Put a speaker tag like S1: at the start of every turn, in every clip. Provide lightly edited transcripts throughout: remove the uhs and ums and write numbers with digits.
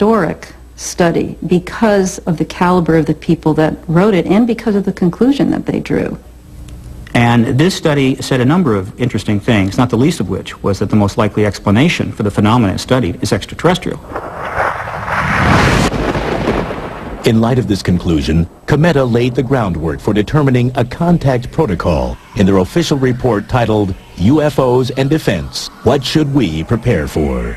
S1: historic study because of the caliber of the people that wrote it and because of the conclusion that they drew.
S2: And this study said a number of interesting things, not the least of which was that the most likely explanation for the phenomena studied is extraterrestrial.
S3: In light of this conclusion, Cometa laid the groundwork for determining a contact protocol in their official report titled UFOs and Defense, What Should We Prepare For?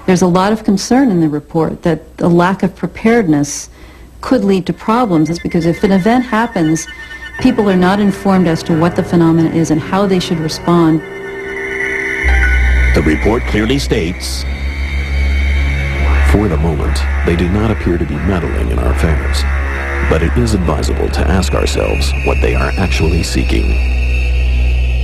S1: There's a lot of concern in the report that the lack of preparedness could lead to problems. It's because if an event happens, people are not informed as to what the phenomena is and how they should respond.
S3: The report clearly states,
S4: for the moment, they do not appear to be meddling in our affairs, but it is advisable to ask ourselves what they are actually seeking.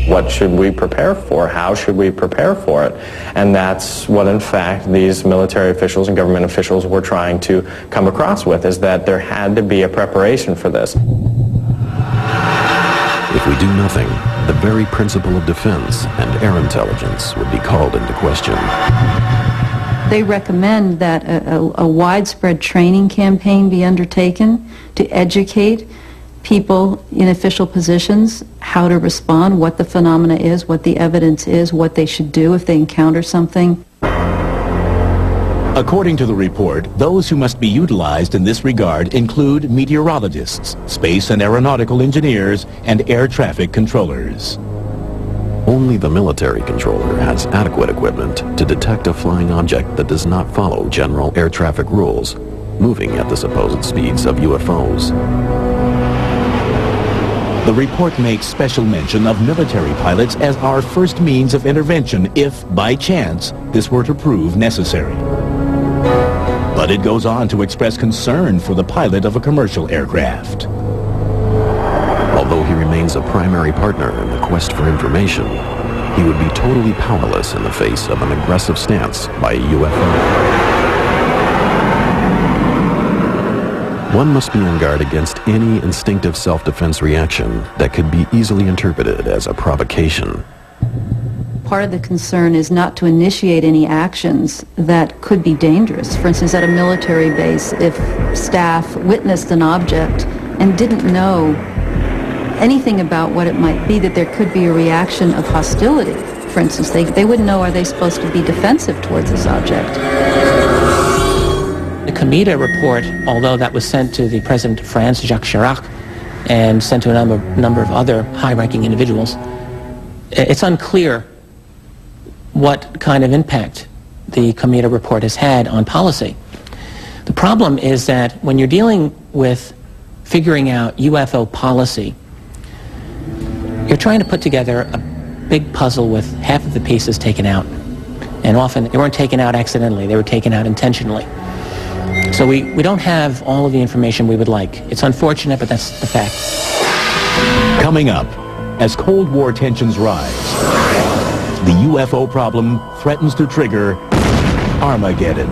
S5: What should we prepare for? How should we prepare for it? And that's what, in fact, these military officials and government officials were trying to come across with, is that there had to be a preparation for this.
S4: If we do nothing, the very principle of defense and air intelligence would be called into question.
S1: They recommend that a widespread training campaign be undertaken to educate people in official positions how to respond, what the phenomena is, what the evidence is, what they should do if they encounter something.
S3: According to the report, those who must be utilized in this regard include meteorologists, space and aeronautical engineers, and air traffic controllers.
S4: Only the military controller has adequate equipment to detect a flying object that does not follow general air traffic rules, moving at the supposed speeds of UFOs.
S3: The report makes special mention of military pilots as our first means of intervention if, by chance, this were to prove necessary. But it goes on to express concern for the pilot of a commercial aircraft.
S4: Although he remains a primary partner in the quest for information, he would be totally powerless in the face of an aggressive stance by a UFO. One must be on guard against any instinctive self-defense reaction that could be easily interpreted as a provocation.
S1: Part of the concern is not to initiate any actions that could be dangerous. For instance, at a military base, if staff witnessed an object and didn't know anything about what it might be, that there could be a reaction of hostility. For instance, they wouldn't know, are they supposed to be defensive towards this object?
S6: The Cometa report, although that was sent to the President of France, Jacques Chirac, and sent to a number of other high-ranking individuals, it's unclear what kind of impact the Cometa report has had on policy. The problem is that when you're dealing with figuring out UFO policy, you're trying to put together a big puzzle with half of the pieces taken out. And often they weren't taken out accidentally, they were taken out intentionally. So we don't have all of the information we would like. It's unfortunate, but that's the fact.
S3: Coming up, as Cold War tensions rise, the UFO problem threatens to trigger Armageddon.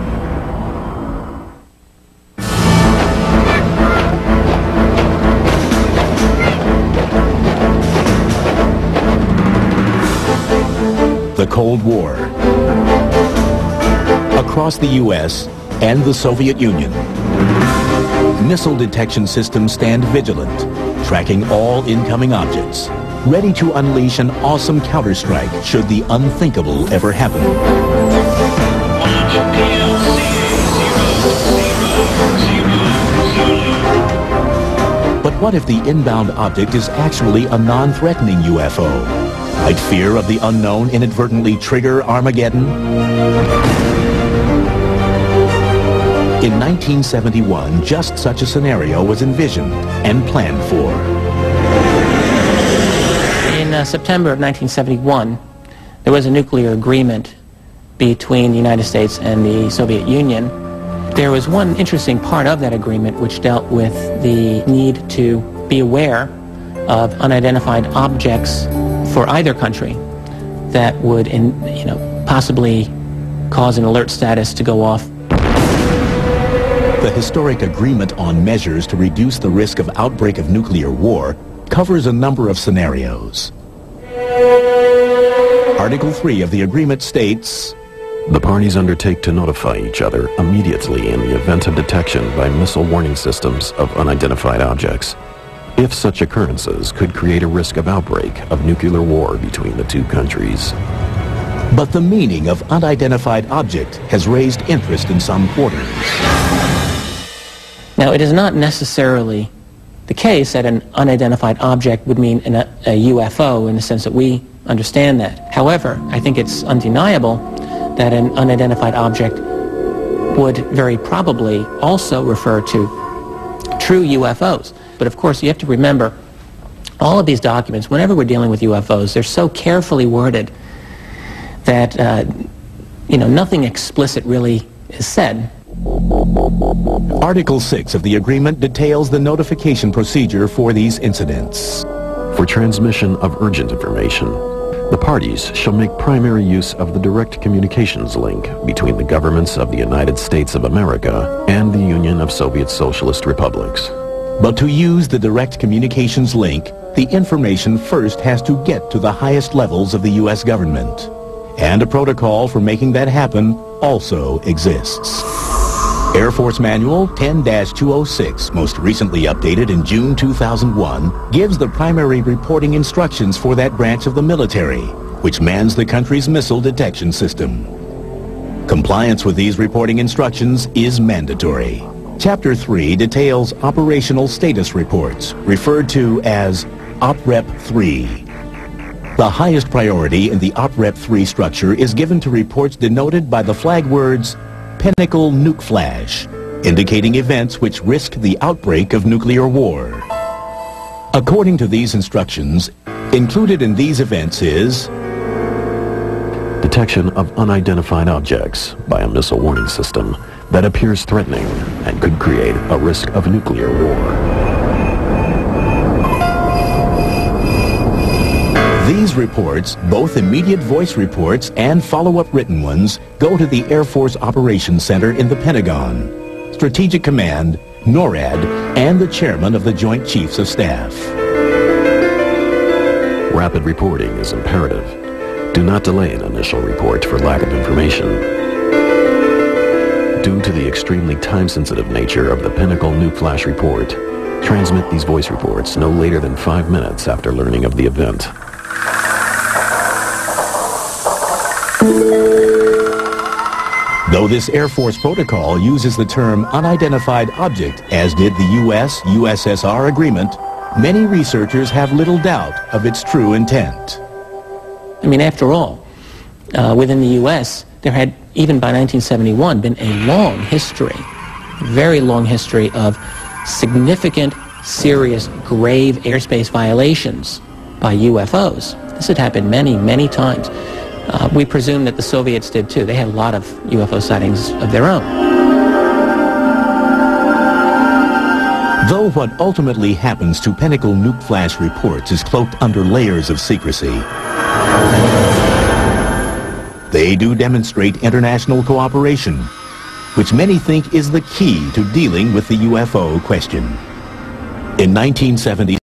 S3: The Cold War. Across the U.S. and the Soviet Union, missile detection systems stand vigilant, tracking all incoming objects, ready to unleash an awesome counterstrike should the unthinkable ever happen. But what if the inbound object is actually a non-threatening UFO? Might fear of the unknown inadvertently trigger Armageddon? In 1971, just such a scenario was envisioned and planned for.
S6: In September of 1971, there was a nuclear agreement between the United States and the Soviet Union. There was one interesting part of that agreement which dealt with the need to be aware of unidentified objects for either country that would, possibly cause an alert status to go off.
S3: The historic agreement on measures to reduce the risk of outbreak of nuclear war covers a number of scenarios. Article 3 of the agreement states,
S4: The parties undertake to notify each other immediately in the event of detection by missile warning systems of unidentified objects, if such occurrences could create a risk of outbreak of nuclear war between the two countries.
S3: But the meaning of unidentified object has raised interest in some quarters.
S6: Now, it is not necessarily the case that an unidentified object would mean a UFO in the sense that we understand that. However, I think it's undeniable that an unidentified object would very probably also refer to true UFOs. But of course, you have to remember, all of these documents, whenever we're dealing with UFOs, they're so carefully worded that, nothing explicit really is said.
S3: Article 6 of the agreement details the notification procedure for these incidents.
S4: For transmission of urgent information, the parties shall make primary use of the direct communications link between the governments of the United States of America and the Union of Soviet Socialist Republics.
S3: But to use the direct communications link, the information first has to get to the highest levels of the U.S. government. And a protocol for making that happen also exists. Air Force Manual 10-206, most recently updated in June 2001, gives the primary reporting instructions for that branch of the military, which mans the country's missile detection system. Compliance with these reporting instructions is mandatory. Chapter 3 details operational status reports, referred to as OPREP 3. The highest priority in the OPREP 3 structure is given to reports denoted by the flag words Pinnacle Nuke Flash, indicating events which risk the outbreak of nuclear war. According to these instructions, included in these events is
S4: detection of unidentified objects by a missile warning system that appears threatening and could create a risk of nuclear war.
S3: These reports, both immediate voice reports and follow-up written ones, go to the Air Force Operations Center in the Pentagon, Strategic Command, NORAD, and the Chairman of the Joint Chiefs of Staff.
S4: Rapid reporting is imperative. Do not delay an initial report for lack of information. Due to the extremely time-sensitive nature of the Pinnacle Nuke Flash report, transmit these voice reports no later than 5 minutes after learning of the event.
S3: Though this Air Force protocol uses the term unidentified object, as did the U.S.-USSR agreement, many researchers have little doubt of its true intent.
S6: I mean, after all, within the U.S., there had, even by 1971, been a long history, very long history of significant, serious, grave airspace violations by UFOs. This had happened many, many times. We presume that the Soviets did too. They had a lot of UFO sightings of their own.
S3: Though what ultimately happens to Pinnacle Nuke Flash reports is cloaked under layers of secrecy, they do demonstrate international cooperation, which many think is the key to dealing with the UFO question. In 1970,